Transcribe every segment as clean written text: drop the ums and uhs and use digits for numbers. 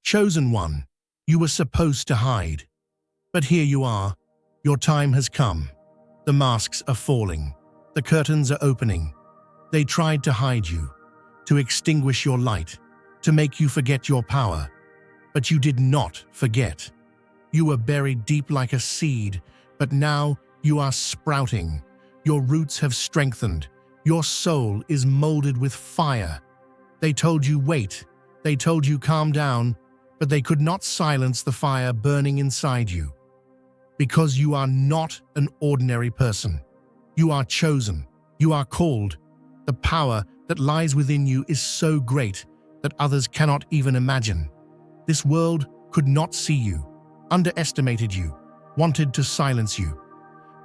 Chosen one, you were supposed to hide. But here you are. Your time has come. The masks are falling. The curtains are opening. They tried to hide you, to extinguish your light, to make you forget your power. But you did not forget. You were buried deep like a seed, but now you are sprouting. Your roots have strengthened. Your soul is molded with fire. They told you wait. They told you calm down, but they could not silence the fire burning inside you. Because you are not an ordinary person. You are chosen. You are called. The power that lies within you is so great that others cannot even imagine. This world could not see you, underestimated you, wanted to silence you.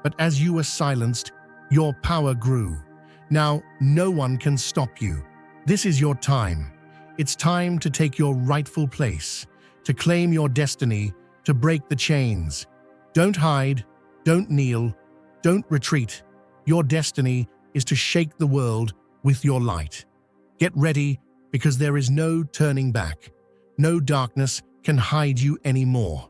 But as you were silenced, your power grew. Now, no one can stop you. This is your time. It's time to take your rightful place, to claim your destiny, to break the chains. Don't hide, don't kneel, don't retreat. Your destiny is to shake the world with your light. Get ready, because there is no turning back. No darkness can hide you anymore.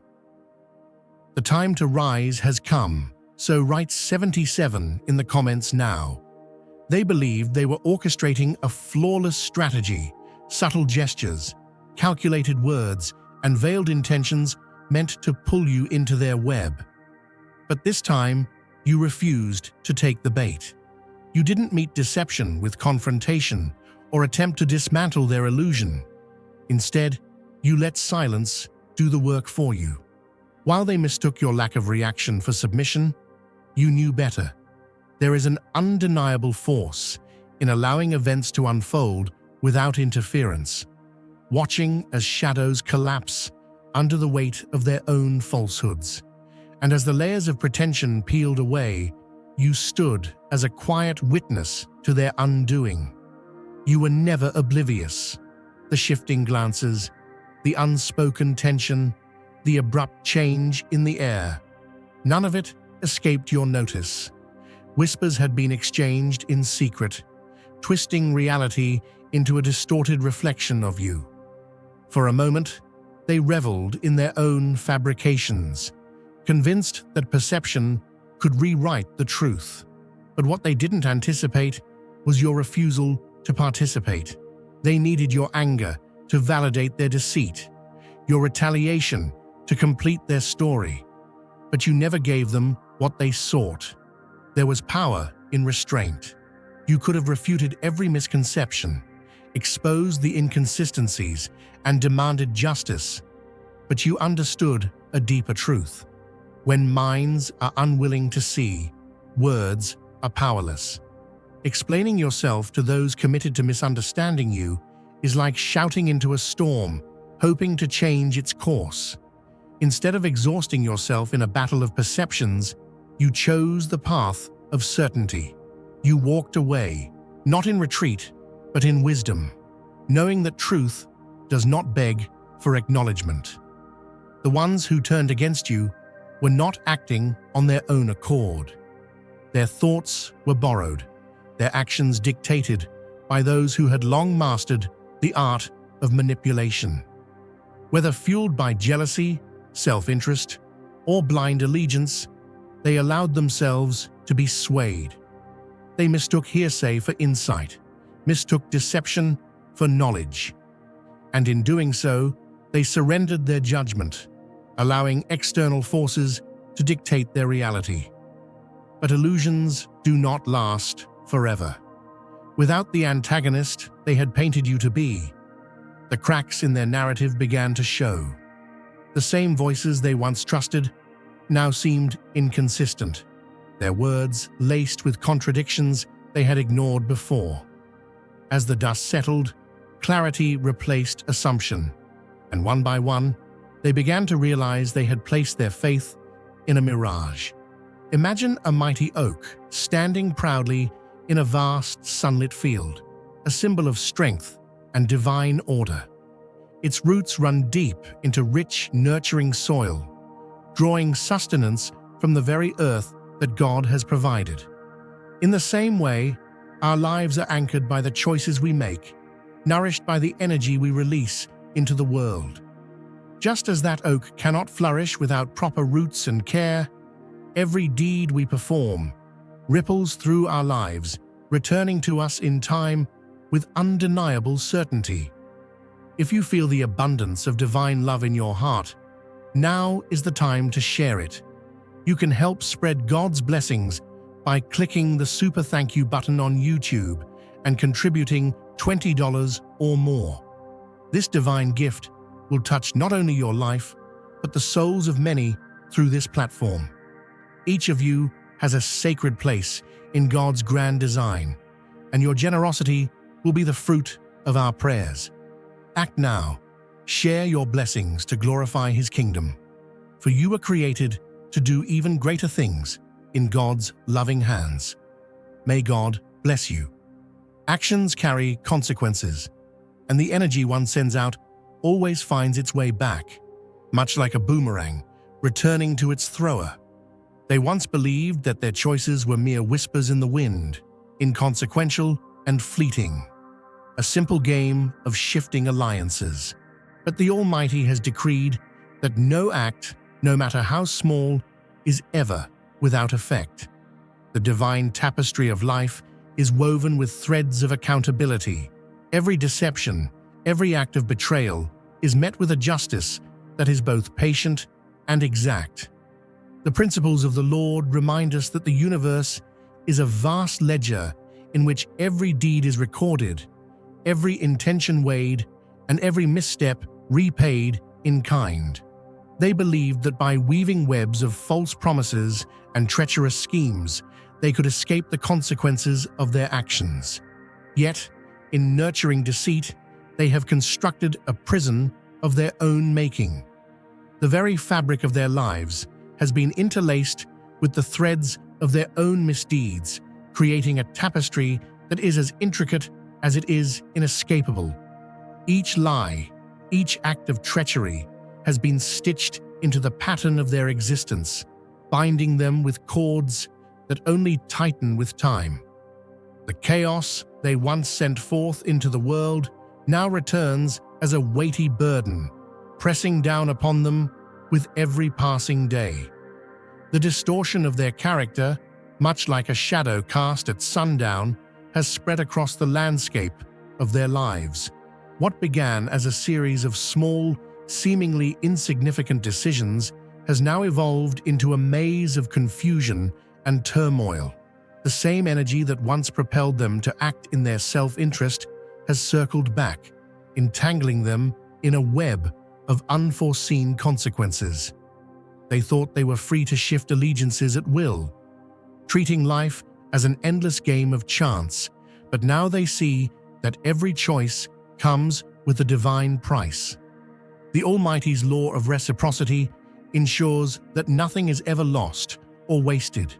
The time to rise has come, so write 77 in the comments now. They believed they were orchestrating a flawless strategy, subtle gestures, calculated words, and veiled intentions meant to pull you into their web. But this time, you refused to take the bait. You didn't meet deception with confrontation or attempt to dismantle their illusion. Instead, you let silence do the work for you. While they mistook your lack of reaction for submission, you knew better. There is an undeniable force in allowing events to unfold without interference, watching as shadows collapse under the weight of their own falsehoods. And as the layers of pretension peeled away, you stood as a quiet witness to their undoing. You were never oblivious. The shifting glances, the unspoken tension, the abrupt change in the air. None of it escaped your notice. Whispers had been exchanged in secret, twisting reality into a distorted reflection of you. For a moment, they reveled in their own fabrications, convinced that perception could rewrite the truth. But what they didn't anticipate was your refusal to participate. They needed your anger to validate their deceit, your retaliation to complete their story. But you never gave them what they sought. There was power in restraint. You could have refuted every misconception, exposed the inconsistencies, and demanded justice. But you understood a deeper truth. When minds are unwilling to see, words are powerless. Explaining yourself to those committed to misunderstanding you is like shouting into a storm, hoping to change its course. Instead of exhausting yourself in a battle of perceptions, you chose the path of certainty. You walked away, not in retreat, but in wisdom, knowing that truth does not beg for acknowledgement. The ones who turned against you were not acting on their own accord. Their thoughts were borrowed, their actions dictated by those who had long mastered the art of manipulation. Whether fueled by jealousy, self-interest, or blind allegiance, they allowed themselves to be swayed. They mistook hearsay for insight, mistook deception for knowledge. And in doing so, they surrendered their judgment, allowing external forces to dictate their reality. But illusions do not last forever. Without the antagonist they had painted you to be, the cracks in their narrative began to show. The same voices they once trusted now seemed inconsistent, their words laced with contradictions they had ignored before. As the dust settled, clarity replaced assumption, and one by one, they began to realize they had placed their faith in a mirage. Imagine a mighty oak standing proudly in a vast sunlit field, a symbol of strength and divine order. Its roots run deep into rich, nurturing soil, drawing sustenance from the very earth that God has provided. In the same way, our lives are anchored by the choices we make, nourished by the energy we release into the world. Just as that oak cannot flourish without proper roots and care, every deed we perform ripples through our lives, returning to us in time with undeniable certainty. If you feel the abundance of divine love in your heart, now is the time to share it. You can help spread God's blessings by clicking the super thank you button on YouTube and contributing $20 or more. This divine gift will touch not only your life, but the souls of many through this platform. Each of you has a sacred place in God's grand design, and your generosity will be the fruit of our prayers. Act now. Share your blessings to glorify His kingdom, for you were created to do even greater things in God's loving hands. May God bless you. Actions carry consequences, and the energy one sends out always finds its way back, much like a boomerang returning to its thrower. They once believed that their choices were mere whispers in the wind, inconsequential and fleeting, a simple game of shifting alliances. But the Almighty has decreed that no act, no matter how small, is ever without effect. The divine tapestry of life is woven with threads of accountability. Every deception, every act of betrayal is met with a justice that is both patient and exact. The principles of the Lord remind us that the universe is a vast ledger in which every deed is recorded, every intention weighed, and every misstep repaid in kind. They believed that by weaving webs of false promises and treacherous schemes, they could escape the consequences of their actions. Yet, in nurturing deceit, they have constructed a prison of their own making. The very fabric of their lives has been interlaced with the threads of their own misdeeds, creating a tapestry that is as intricate as it is inescapable. Each lie, each act of treachery, has been stitched into the pattern of their existence, binding them with cords that only tighten with time. The chaos they once sent forth into the world now returns as a weighty burden, pressing down upon them with every passing day. The distortion of their character, much like a shadow cast at sundown, has spread across the landscape of their lives. What began as a series of small, seemingly insignificant decisions has now evolved into a maze of confusion and turmoil. The same energy that once propelled them to act in their self-interest has circled back, entangling them in a web of unforeseen consequences. They thought they were free to shift allegiances at will, treating life as an endless game of chance, but now they see that every choice comes with a divine price. The Almighty's law of reciprocity ensures that nothing is ever lost or wasted.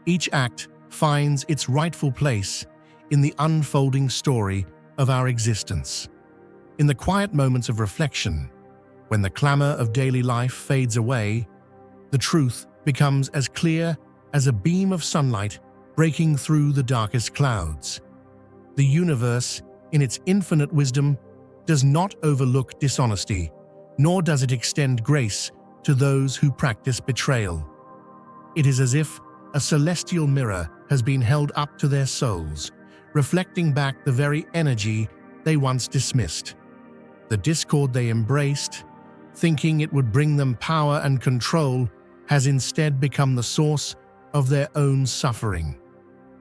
Each act finds its rightful place in the unfolding story of our existence. In the quiet moments of reflection, when the clamor of daily life fades away, the truth becomes as clear as a beam of sunlight breaking through the darkest clouds. The universe, in its infinite wisdom, does not overlook dishonesty, nor does it extend grace to those who practice betrayal. It is as if a celestial mirror has been held up to their souls, reflecting back the very energy they once dismissed. The discord they embraced, thinking it would bring them power and control, has instead become the source of their own suffering.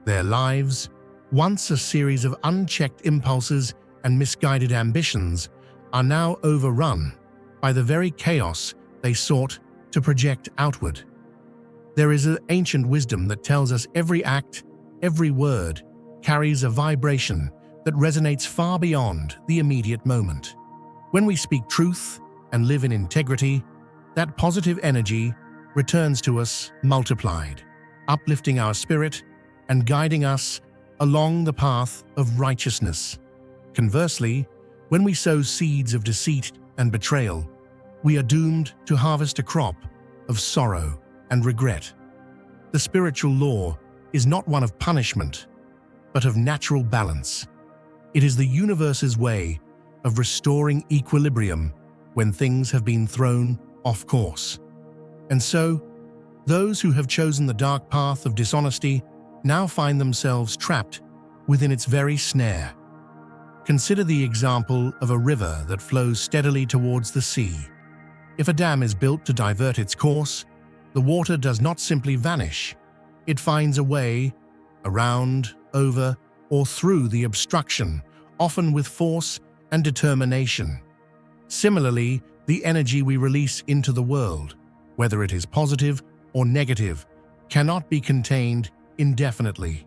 Their lives, once a series of unchecked impulses and misguided ambitions, are now overrun by the very chaos they sought to project outward. There is an ancient wisdom that tells us every act, every word, carries a vibration that resonates far beyond the immediate moment. When we speak truth and live in integrity, that positive energy returns to us multiplied, uplifting our spirit and guiding us along the path of righteousness. Conversely, when we sow seeds of deceit and betrayal, we are doomed to harvest a crop of sorrow and regret. The spiritual law is not one of punishment, but of natural balance. It is the universe's way of restoring equilibrium when things have been thrown off course. And so, those who have chosen the dark path of dishonesty now find themselves trapped within its very snare. Consider the example of a river that flows steadily towards the sea. If a dam is built to divert its course, the water does not simply vanish. It finds a way around, over, or through the obstruction, often with force and determination. Similarly, the energy we release into the world, whether it is positive or negative, cannot be contained indefinitely.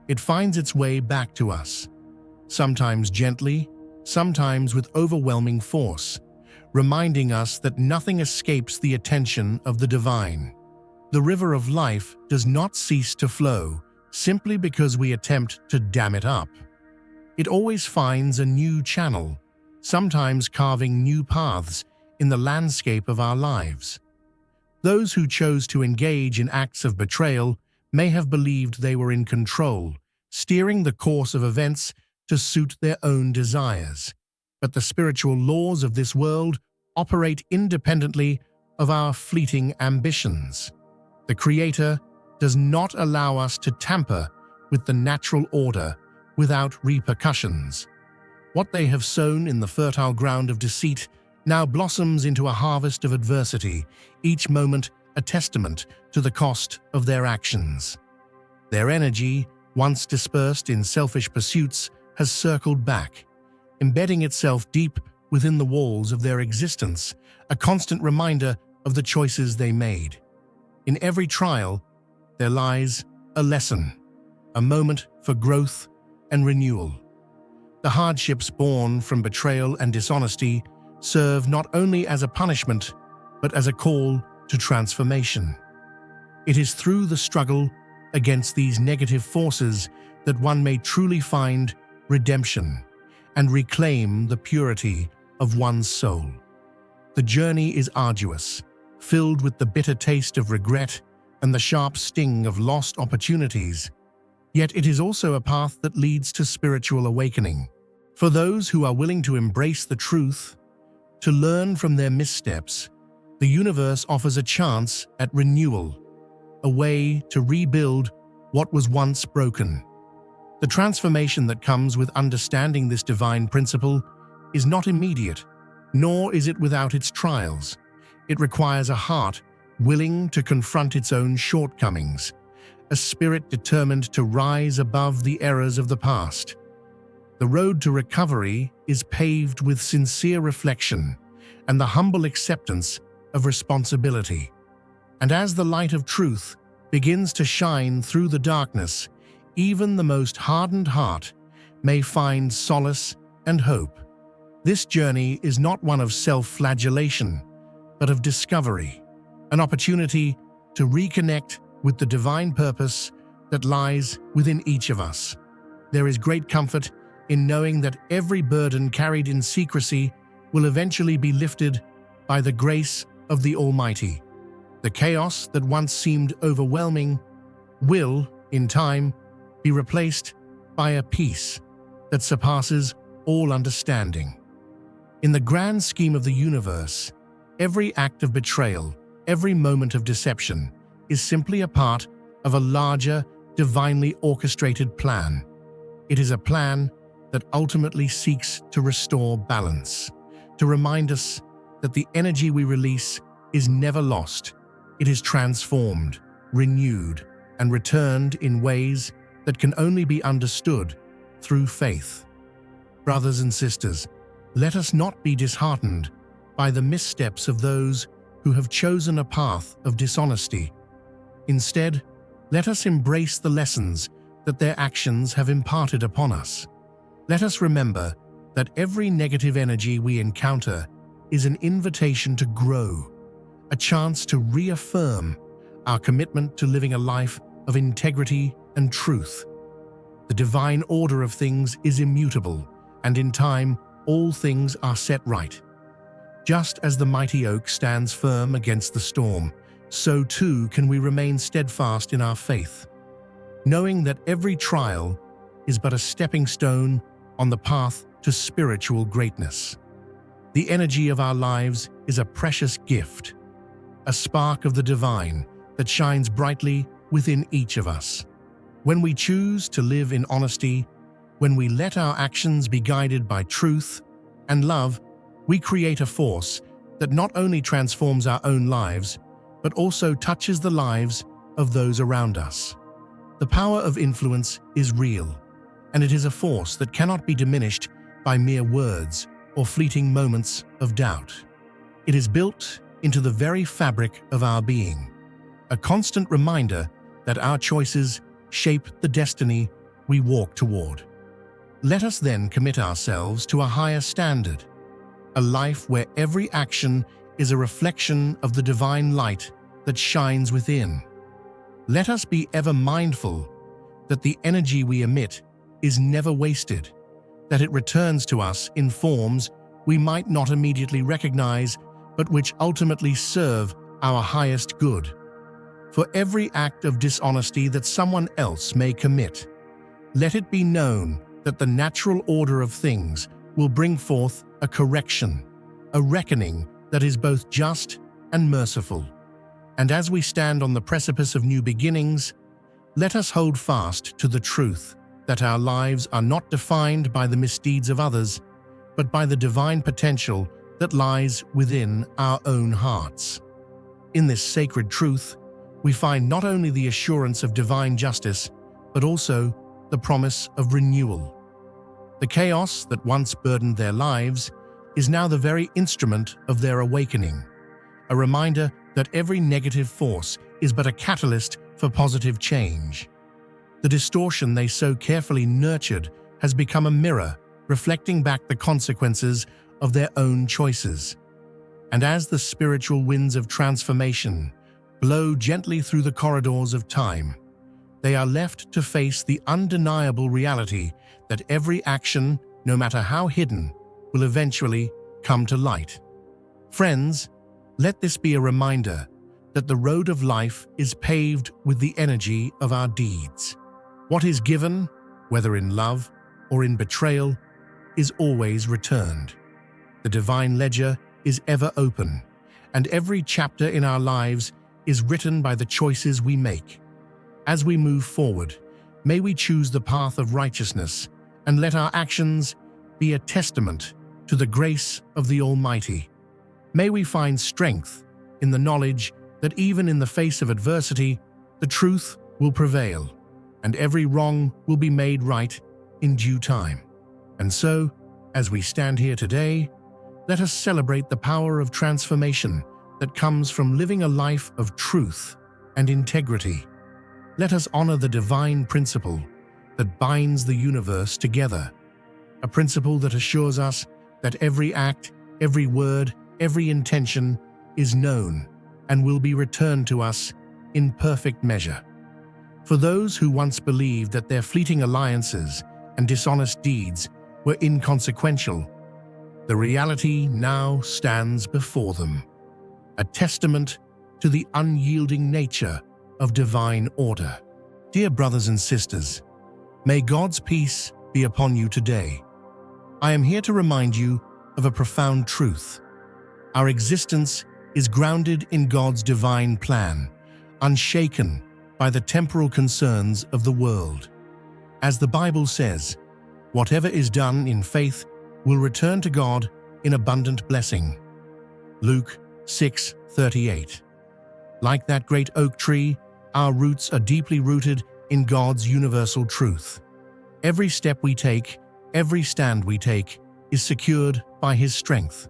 It finds its way back to us, sometimes gently, sometimes with overwhelming force, reminding us that nothing escapes the attention of the divine. The river of life does not cease to flow simply because we attempt to dam it up. It always finds a new channel, sometimes carving new paths in the landscape of our lives. Those who chose to engage in acts of betrayal may have believed they were in control, steering the course of events to suit their own desires. But the spiritual laws of this world operate independently of our fleeting ambitions. The Creator does not allow us to tamper with the natural order without repercussions. What they have sown in the fertile ground of deceit now blossoms into a harvest of adversity, each moment a testament to the cost of their actions. Their energy, once dispersed in selfish pursuits, has circled back, embedding itself deep within the walls of their existence, a constant reminder of the choices they made. In every trial, there lies a lesson, a moment for growth and renewal. The hardships born from betrayal and dishonesty serve not only as a punishment, but as a call to transformation. It is through the struggle against these negative forces that one may truly find redemption and reclaim the purity of one's soul. The journey is arduous, filled with the bitter taste of regret and the sharp sting of lost opportunities. Yet it is also a path that leads to spiritual awakening. For those who are willing to embrace the truth, to learn from their missteps, the universe offers a chance at renewal, a way to rebuild what was once broken. The transformation that comes with understanding this divine principle is not immediate, nor is it without its trials. It requires a heart willing to confront its own shortcomings, a spirit determined to rise above the errors of the past. The road to recovery is paved with sincere reflection and the humble acceptance of responsibility. And as the light of truth begins to shine through the darkness, even the most hardened heart may find solace and hope. This journey is not one of self-flagellation, but of discovery, an opportunity to reconnect with the divine purpose that lies within each of us. There is great comfort in knowing that every burden carried in secrecy will eventually be lifted by the grace of the Almighty. The chaos that once seemed overwhelming will, in time, be replaced by a peace that surpasses all understanding. In the grand scheme of the universe, every act of betrayal, every moment of deception, is simply a part of a larger, divinely orchestrated plan. It is a plan that ultimately seeks to restore balance, to remind us that the energy we release is never lost. It is transformed, renewed, and returned in ways that can only be understood through faith. Brothers and sisters, let us not be disheartened by the missteps of those who have chosen a path of dishonesty. Instead, let us embrace the lessons that their actions have imparted upon us. Let us remember that every negative energy we encounter is an invitation to grow, a chance to reaffirm our commitment to living a life of integrity and truth. The divine order of things is immutable, and in time, all things are set right. Just as the mighty oak stands firm against the storm, so too can we remain steadfast in our faith, knowing that every trial is but a stepping stone on the path to spiritual greatness. The energy of our lives is a precious gift, a spark of the divine that shines brightly within each of us. When we choose to live in honesty, when we let our actions be guided by truth and love, we create a force that not only transforms our own lives, but also touches the lives of those around us. The power of influence is real, and it is a force that cannot be diminished by mere words or fleeting moments of doubt. It is built into the very fabric of our being, a constant reminder that our choices shape the destiny we walk toward. Let us then commit ourselves to a higher standard, a life where every action is a reflection of the divine light that shines within. Let us be ever mindful that the energy we emit is never wasted, that it returns to us in forms we might not immediately recognize, but which ultimately serve our highest good. For every act of dishonesty that someone else may commit, let it be known that the natural order of things will bring forth a correction, a reckoning that is both just and merciful. And as we stand on the precipice of new beginnings, let us hold fast to the truth that our lives are not defined by the misdeeds of others, but by the divine potential that lies within our own hearts. In this sacred truth, we find not only the assurance of divine justice, but also the promise of renewal. The chaos that once burdened their lives is now the very instrument of their awakening, a reminder that every negative force is but a catalyst for positive change. The distortion they so carefully nurtured has become a mirror reflecting back the consequences of their own choices. And as the spiritual winds of transformation blow gently through the corridors of time, they are left to face the undeniable reality that every action, no matter how hidden, will eventually come to light. Friends, let this be a reminder that the road of life is paved with the energy of our deeds. What is given, whether in love or in betrayal, is always returned. The divine ledger is ever open, and every chapter in our lives is written by the choices we make. As we move forward, may we choose the path of righteousness and let our actions be a testament to the grace of the Almighty. May we find strength in the knowledge that even in the face of adversity, the truth will prevail, and every wrong will be made right in due time. And so, as we stand here today, let us celebrate the power of transformation that comes from living a life of truth and integrity. Let us honor the divine principle that binds the universe together, a principle that assures us that every act, every word, every intention is known and will be returned to us in perfect measure. For those who once believed that their fleeting alliances and dishonest deeds were inconsequential, the reality now stands before them, a testament to the unyielding nature of divine order. Dear brothers and sisters, may God's peace be upon you today. I am here to remind you of a profound truth. Our existence is grounded in God's divine plan, unshaken by the temporal concerns of the world. As the Bible says, whatever is done in faith will return to God in abundant blessing. Luke 6:38. Like that great oak tree, our roots are deeply rooted in God's universal truth. Every step we take, every stand we take, is secured by His strength.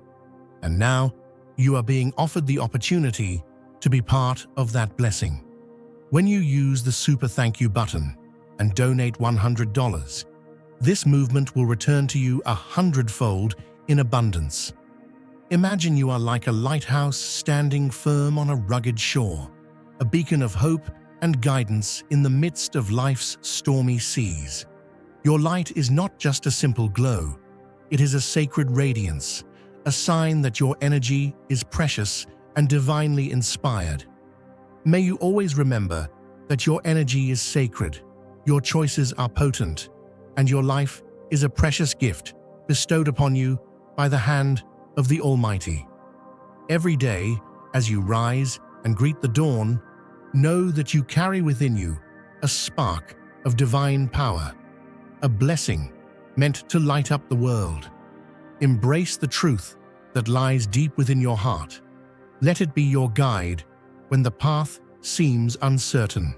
And now, you are being offered the opportunity to be part of that blessing. When you use the Super Thank You button and donate $100, this movement will return to you 100-fold in abundance. Imagine you are like a lighthouse standing firm on a rugged shore, a beacon of hope and guidance in the midst of life's stormy seas. Your light is not just a simple glow, it is a sacred radiance, a sign that your energy is precious and divinely inspired. May you always remember that your energy is sacred, your choices are potent, and your life is a precious gift bestowed upon you by the hand of the Almighty. Every day, as you rise and greet the dawn, know that you carry within you a spark of divine power, a blessing meant to light up the world. Embrace the truth that lies deep within your heart. Let it be your guide when the path seems uncertain.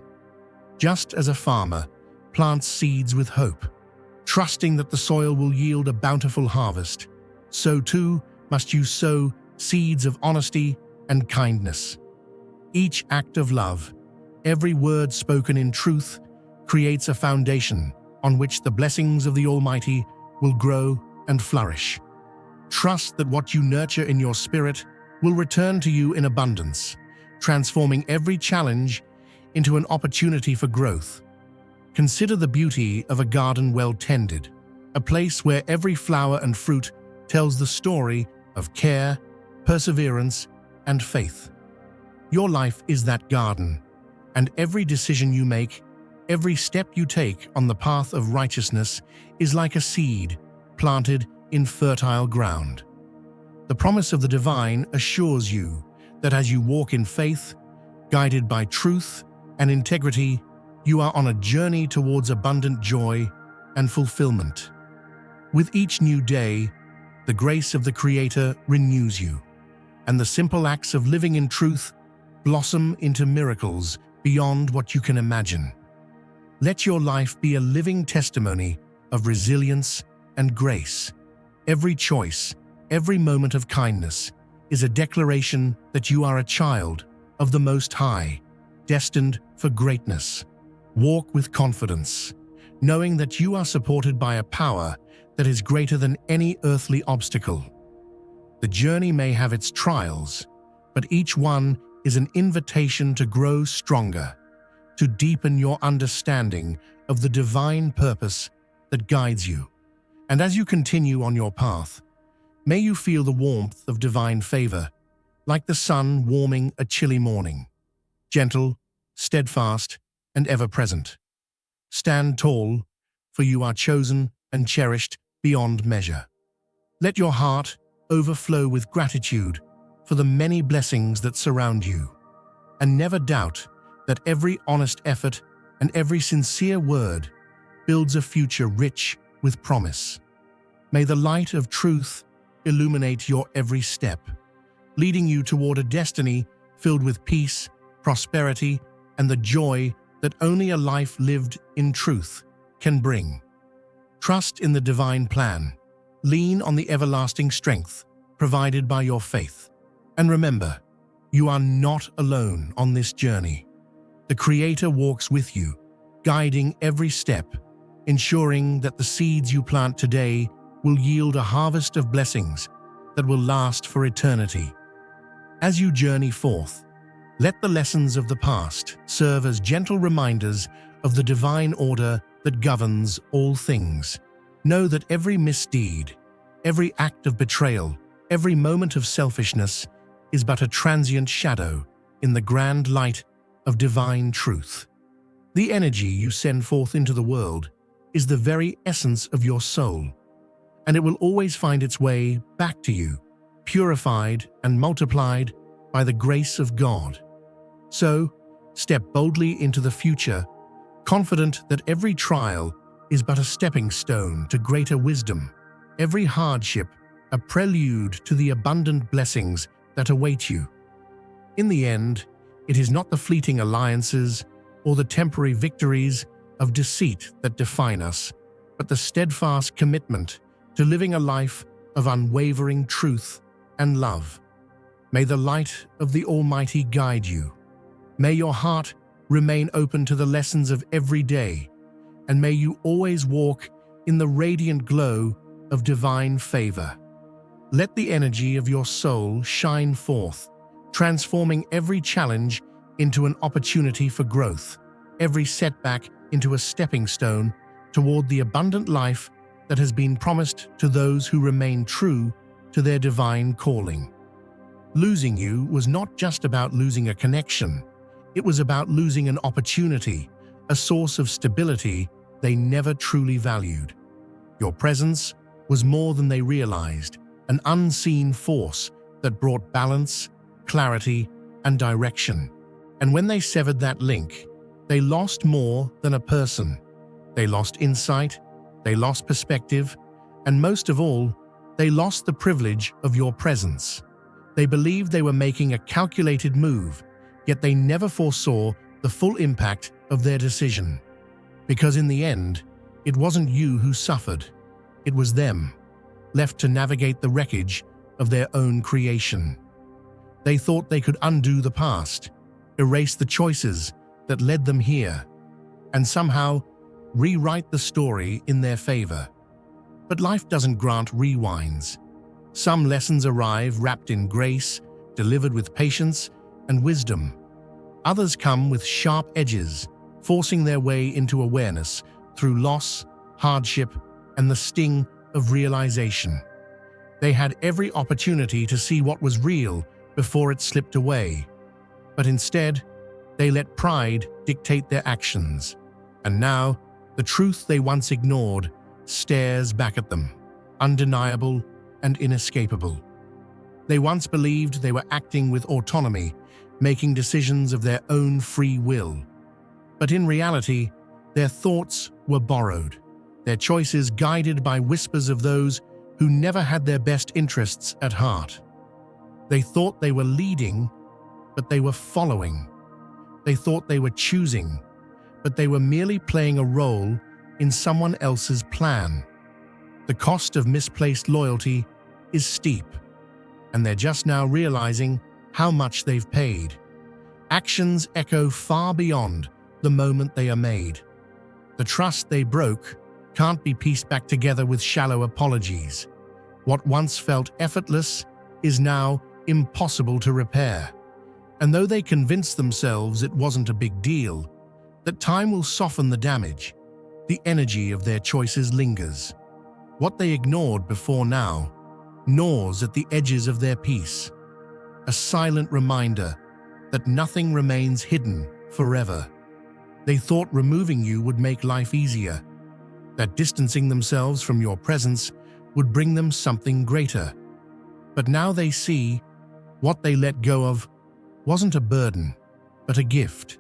Just as a farmer plants seeds with hope, trusting that the soil will yield a bountiful harvest, so too must you sow seeds of honesty and kindness. Each act of love, every word spoken in truth, creates a foundation on which the blessings of the Almighty will grow and flourish. Trust that what you nurture in your spirit will return to you in abundance, transforming every challenge into an opportunity for growth. Consider the beauty of a garden well tended, a place where every flower and fruit tells the story of care, perseverance, and faith. Your life is that garden, and every decision you make, every step you take on the path of righteousness is like a seed planted in fertile ground. The promise of the divine assures you that as you walk in faith, guided by truth and integrity, you are on a journey towards abundant joy and fulfillment. With each new day, the grace of the Creator renews you, and the simple acts of living in truth blossom into miracles beyond what you can imagine. Let your life be a living testimony of resilience and grace. Every choice, every moment of kindness is a declaration that you are a child of the Most High, destined for greatness. Walk with confidence, knowing that you are supported by a power that is greater than any earthly obstacle. The journey may have its trials, but each one is an invitation to grow stronger, to deepen your understanding of the divine purpose that guides you. And as you continue on your path, may you feel the warmth of divine favor, like the sun warming a chilly morning, gentle, steadfast, and ever-present. Stand tall, for you are chosen and cherished beyond measure. Let your heart overflow with gratitude for the many blessings that surround you, and never doubt that every honest effort and every sincere word builds a future rich with promise. May the light of truth illuminate your every step, leading you toward a destiny filled with peace, prosperity, and the joy that only a life lived in truth can bring. Trust in the divine plan. Lean on the everlasting strength provided by your faith. And remember, you are not alone on this journey. The Creator walks with you, guiding every step, ensuring that the seeds you plant today will yield a harvest of blessings that will last for eternity. As you journey forth, let the lessons of the past serve as gentle reminders of the divine order that governs all things. Know that every misdeed, every act of betrayal, every moment of selfishness is but a transient shadow in the grand light of divine truth. The energy you send forth into the world is the very essence of your soul, and it will always find its way back to you, purified and multiplied by the grace of God. So, step boldly into the future, confident that every trial is but a stepping stone to greater wisdom, every hardship a prelude to the abundant blessings that await you. In the end, it is not the fleeting alliances or the temporary victories of deceit that define us, but the steadfast commitment to living a life of unwavering truth and love. May the light of the Almighty guide you. May your heart remain open to the lessons of every day, and may you always walk in the radiant glow of divine favor. Let the energy of your soul shine forth, transforming every challenge into an opportunity for growth, every setback into a stepping stone toward the abundant life that has been promised to those who remain true to their divine calling. Losing you was not just about losing a connection, it was about losing an opportunity, a source of stability they never truly valued. Your presence was more than they realized, an unseen force that brought balance, clarity, and direction. And when they severed that link, they lost more than a person. They lost insight, they lost perspective, and most of all, they lost the privilege of your presence. They believed they were making a calculated move, yet they never foresaw the full impact of their decision. Because in the end, it wasn't you who suffered, it was them, left to navigate the wreckage of their own creation. They thought they could undo the past, erase the choices that led them here, and somehow rewrite the story in their favor. But life doesn't grant rewinds. Some lessons arrive wrapped in grace, delivered with patience and wisdom. Others come with sharp edges, forcing their way into awareness through loss, hardship, and the sting of realization. They had every opportunity to see what was real before it slipped away, but instead, they let pride dictate their actions. And now, the truth they once ignored stares back at them, undeniable and inescapable. They once believed they were acting with autonomy, making decisions of their own free will. But in reality, their thoughts were borrowed, their choices guided by whispers of those who never had their best interests at heart. They thought they were leading, but they were following. They thought they were choosing, but they were merely playing a role in someone else's plan. The cost of misplaced loyalty is steep, and they're just now realizing how much they've paid. Actions echo far beyond the moment they are made. The trust they broke can't be pieced back together with shallow apologies. What once felt effortless is now impossible to repair. And though they convinced themselves it wasn't a big deal, that time will soften the damage, the energy of their choices lingers. What they ignored before now gnaws at the edges of their peace, a silent reminder that nothing remains hidden forever. They thought removing you would make life easier, that distancing themselves from your presence would bring them something greater. But now they see what they let go of wasn't a burden, but a gift.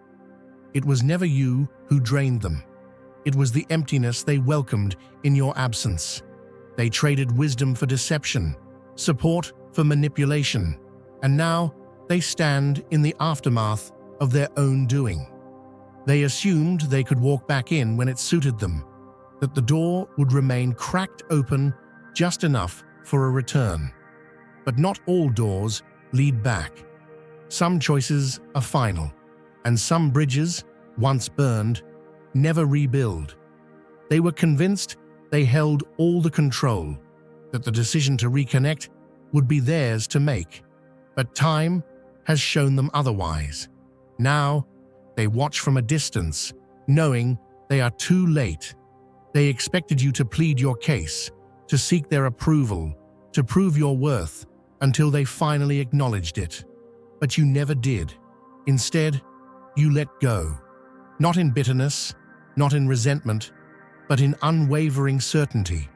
It was never you who drained them. It was the emptiness they welcomed in your absence. They traded wisdom for deception, support for manipulation, and now they stand in the aftermath of their own doing. They assumed they could walk back in when it suited them, that the door would remain cracked open just enough for a return. But not all doors lead back. Some choices are final, and some bridges, once burned, never rebuild. They were convinced they held all the control, that the decision to reconnect would be theirs to make. But time has shown them otherwise. Now, they watch from a distance, knowing they are too late. They expected you to plead your case, to seek their approval, to prove your worth, until they finally acknowledged it. But you never did. Instead, you let go. Not in bitterness, not in resentment, but in unwavering certainty.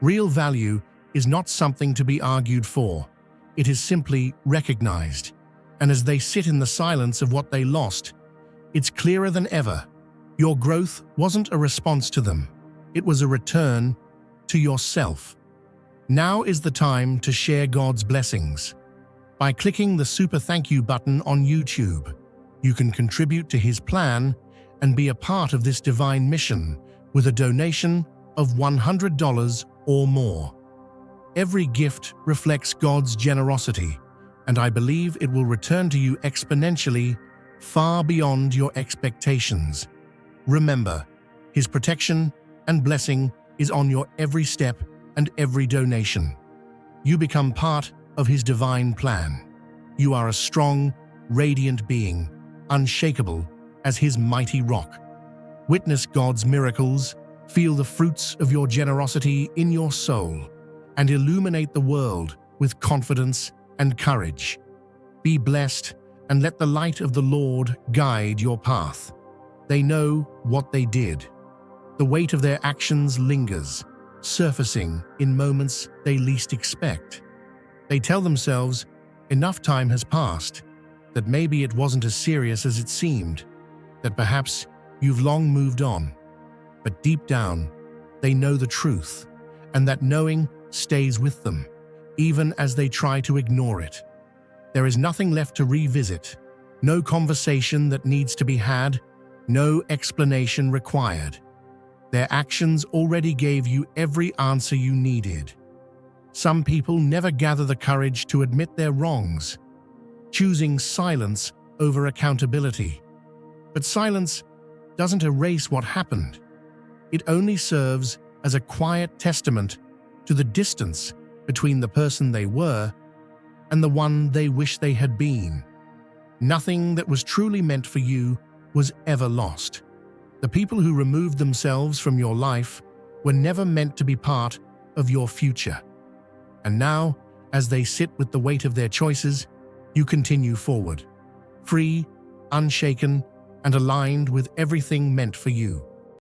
Real value is not something to be argued for. It is simply recognized. And as they sit in the silence of what they lost, it's clearer than ever. Your growth wasn't a response to them. It was a return to yourself. Now is the time to share God's blessings. By clicking the Super Thank You button on YouTube, you can contribute to His plan and be a part of this divine mission with a donation of $100 or more. Every gift reflects God's generosity, and I believe it will return to you exponentially, far beyond your expectations. Remember, His protection and blessing is on your every step and every donation. You become part of His divine plan. You are a strong, radiant being, unshakable as His mighty rock. Witness God's miracles, feel the fruits of your generosity in your soul, and illuminate the world with confidence and courage. Be blessed and let the light of the Lord guide your path. They know what they did. The weight of their actions lingers, surfacing in moments they least expect. They tell themselves, enough time has passed, that maybe it wasn't as serious as it seemed, that perhaps you've long moved on. But deep down, they know the truth, and that knowing stays with them, even as they try to ignore it. There is nothing left to revisit, no conversation that needs to be had, no explanation required. Their actions already gave you every answer you needed. Some people never gather the courage to admit their wrongs, choosing silence over accountability. But silence doesn't erase what happened. It only serves as a quiet testament to the distance between the person they were and the one they wish they had been. Nothing that was truly meant for you was ever lost. The people who removed themselves from your life were never meant to be part of your future. And now, as they sit with the weight of their choices, you continue forward, free, unshaken, and aligned with everything meant for you.